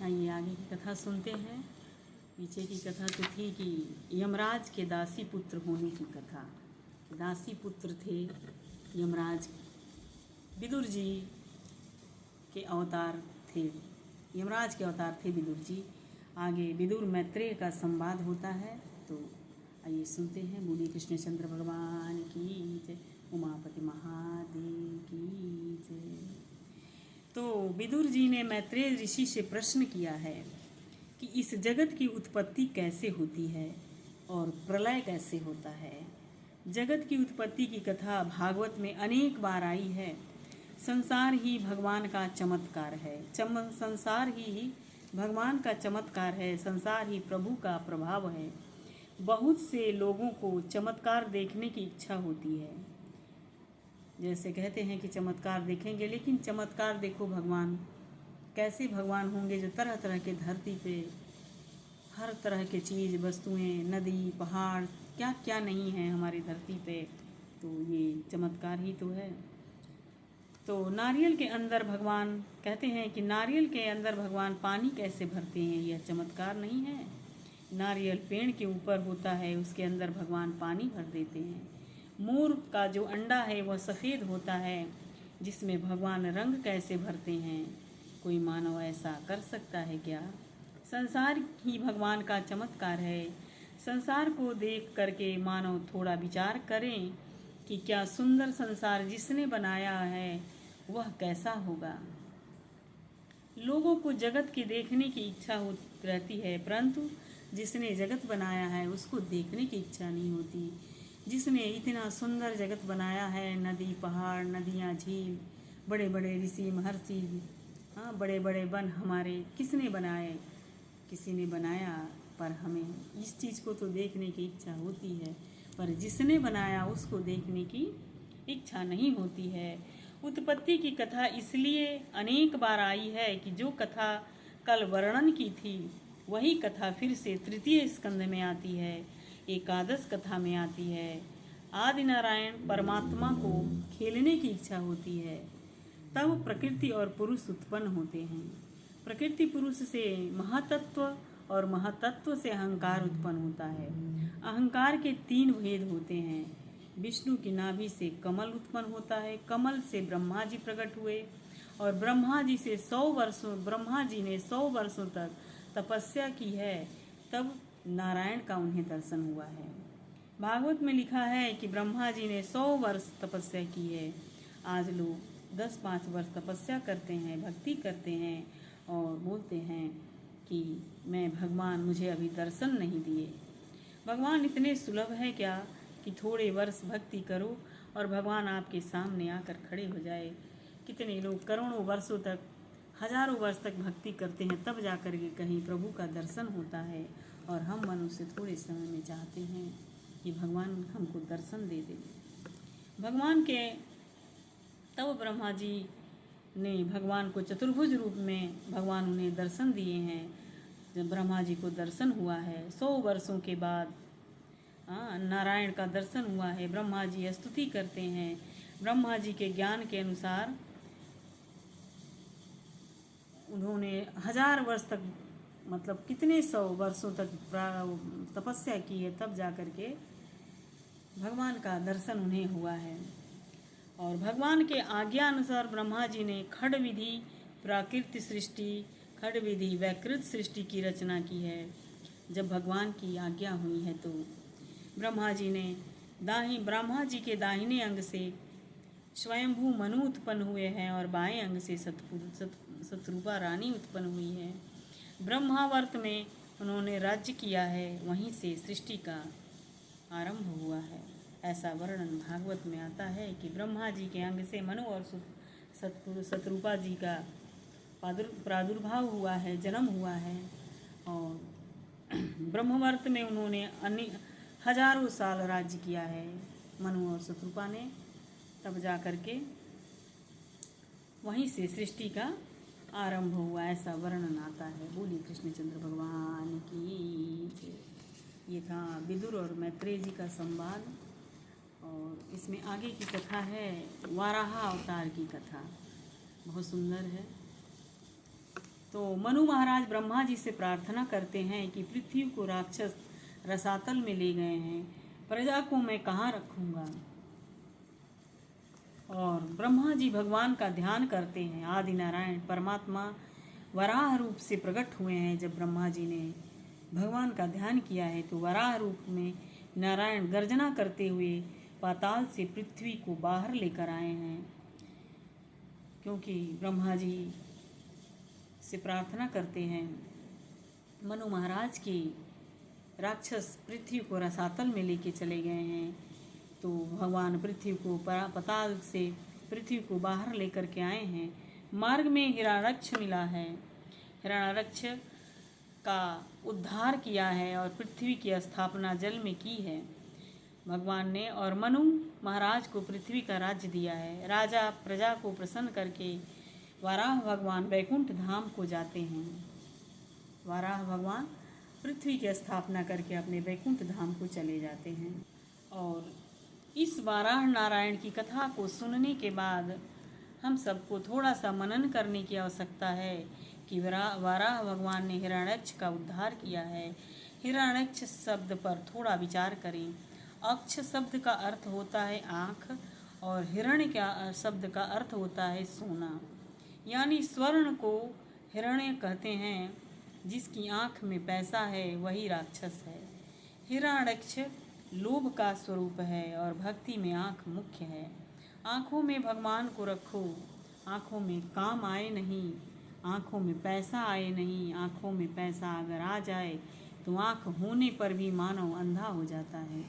आइए आगे की कथा सुनते हैं। पीछे की कथा तो थी कि यमराज के दासी पुत्र होने की कथा। दासी पुत्र थे यमराज, विदुर जी के अवतार थे, यमराज के अवतार थे विदुर जी। आगे विदुर मैत्रेय का संवाद होता है, तो आइए सुनते हैं। बोलिए कृष्णचंद्र भगवान की जय, उमापति महादेव की जय। तो विदुर जी ने मैत्रेय ऋषि से प्रश्न किया है कि इस जगत की उत्पत्ति कैसे होती है और प्रलय कैसे होता है। जगत की उत्पत्ति की कथा भागवत में अनेक बार आई है। संसार ही भगवान का चमत्कार है, संसार ही भगवान का चमत्कार है, संसार ही प्रभु का प्रभाव है। बहुत से लोगों को चमत्कार देखने की इच्छा होती है। जैसे कहते हैं कि चमत्कार देखेंगे, लेकिन चमत्कार देखो भगवान कैसे भगवान होंगे जो तरह तरह के धरती पे हर तरह के चीज़, वस्तुएं, नदी, पहाड़, क्या क्या नहीं है हमारी धरती पे। तो ये चमत्कार ही तो है। तो नारियल के अंदर भगवान कहते हैं कि नारियल के अंदर भगवान पानी कैसे भरते हैं, यह चमत्कार नहीं है। नारियल पेड़ के ऊपर होता है, उसके अंदर भगवान पानी भर देते हैं। मोर का जो अंडा है वह सफ़ेद होता है, जिसमें भगवान रंग कैसे भरते हैं। कोई मानव ऐसा कर सकता है क्या? संसार ही भगवान का चमत्कार है। संसार को देख करके मानव थोड़ा विचार करें कि क्या सुंदर संसार जिसने बनाया है वह कैसा होगा। लोगों को जगत के देखने की इच्छा रहती है, परंतु जिसने जगत बनाया है उसको देखने की इच्छा नहीं होती। जिसने इतना सुंदर जगत बनाया है, नदी, पहाड़, नदियाँ, झील, बड़े बड़े ऋषि महर्षि, हाँ, बड़े बड़े वन हमारे किसने बनाए? किसी ने बनाया, पर हमें इस चीज़ को तो देखने की इच्छा होती है, पर जिसने बनाया उसको देखने की इच्छा नहीं होती है। उत्पत्ति की कथा इसलिए अनेक बार आई है कि जो कथा कल वर्णन की थी वही कथा फिर से तृतीय स्कंध में आती है, एकादश कथा में आती है। आदि नारायण परमात्मा को खेलने की इच्छा होती है, तब प्रकृति और पुरुष उत्पन्न होते हैं। प्रकृति पुरुष से महातत्व और महातत्व से अहंकार उत्पन्न होता है। अहंकार के 3 भेद होते हैं। विष्णु की नाभि से कमल उत्पन्न होता है, कमल से ब्रह्मा जी प्रकट हुए और ब्रह्मा जी ने 100 वर्षों तक तपस्या की है, तब नारायण का उन्हें दर्शन हुआ है। भागवत में लिखा है कि ब्रह्मा जी ने 100 वर्ष तपस्या की है। आज लोग 10-5 वर्ष तपस्या करते हैं, भक्ति करते हैं और बोलते हैं कि मैं भगवान मुझे अभी दर्शन नहीं दिए। भगवान इतने सुलभ है क्या कि थोड़े वर्ष भक्ति करो और भगवान आपके सामने आकर खड़े हो जाए। कितने लोग करोड़ों वर्षों तक, हजारों वर्ष तक भक्ति करते हैं, तब जाकर के कहीं प्रभु का दर्शन होता है। और हम मनुष्य थोड़े समय में चाहते हैं कि भगवान हमको दर्शन दे दे। भगवान के तब ब्रह्मा जी ने भगवान को चतुर्भुज रूप में भगवान उन्हें दर्शन दिए हैं। जब ब्रह्मा जी को दर्शन हुआ है 100 वर्षों के बाद, नारायण का दर्शन हुआ है। ब्रह्मा जी स्तुति करते हैं। ब्रह्मा जी के ज्ञान के अनुसार उन्होंने 1000 वर्ष तक, मतलब कितने 100 वर्षों तक तपस्या की है, तब जाकर के भगवान का दर्शन उन्हें हुआ है। और भगवान के आज्ञा अनुसार ब्रह्मा जी ने खड़ विधि प्राकृत सृष्टि, खड़ विधि वैकृत सृष्टि की रचना की है। जब भगवान की आज्ञा हुई है तो ब्रह्मा जी के दाहिने अंग से स्वयंभू मनु उत्पन्न हुए हैं और बाएं अंग से शतरूपा रानी उत्पन्न हुई है। ब्रह्मावर्त में उन्होंने राज्य किया है, वहीं से सृष्टि का आरंभ हुआ है। ऐसा वर्णन भागवत में आता है कि ब्रह्मा जी के अंग से मनु और शतरूपा जी का प्रादुर्भाव हुआ है, जन्म हुआ है। और ब्रह्मवर्त में उन्होंने हजारों साल राज्य किया है मनु और शतरूपा ने, तब जा कर के वहीं से सृष्टि का आरंभ हुआ, ऐसा वर्णन आता है। बोलिए कृष्णचंद्र भगवान की जय। ये था विदुर और मैत्रेय जी का संवाद। और इसमें आगे की कथा है वाराह अवतार की कथा, बहुत सुंदर है। तो मनु महाराज ब्रह्मा जी से प्रार्थना करते हैं कि पृथ्वी को राक्षस रसातल में ले गए हैं, प्रजा को मैं कहाँ रखूँगा। और ब्रह्मा जी भगवान का ध्यान करते हैं। आदि नारायण परमात्मा वराह रूप से प्रकट हुए हैं। जब ब्रह्मा जी ने भगवान का ध्यान किया है तो वराह रूप में नारायण गर्जना करते हुए पाताल से पृथ्वी को बाहर लेकर आए हैं, क्योंकि ब्रह्मा जी से प्रार्थना करते हैं मनु महाराज की राक्षस पृथ्वी को रसातल में लेके चले गए हैं, तो भगवान पृथ्वी को पाताल से पृथ्वी को बाहर लेकर के आए हैं। मार्ग में हिरण्याक्ष मिला है, हिरण्याक्ष का उद्धार किया है और पृथ्वी की स्थापना जल में की है भगवान ने। और मनु महाराज को पृथ्वी का राज्य दिया है। राजा प्रजा को प्रसन्न करके वाराह भगवान वैकुंठ धाम को जाते हैं। वाराह भगवान पृथ्वी की स्थापना करके अपने वैकुंठ धाम को चले जाते हैं। और इस वाराह नारायण की कथा को सुनने के बाद हम सबको थोड़ा सा मनन करने की आवश्यकता है कि वाराह भगवान ने हिरण्याक्ष का उद्धार किया है। हिरण्याक्ष शब्द पर थोड़ा विचार करें। अक्ष शब्द का अर्थ होता है आँख और हिरण्य का शब्द का अर्थ होता है सोना, यानी स्वर्ण को हिरण्य कहते हैं। जिसकी आँख में पैसा है वही राक्षस है। हिरण्याक्ष लोभ का स्वरूप है और भक्ति में आँख मुख्य है। आँखों में भगवान को रखो, आँखों में काम आए नहीं, आँखों में पैसा आए नहीं। आँखों में पैसा अगर आ जाए तो आँख होने पर भी मानव अंधा हो जाता है।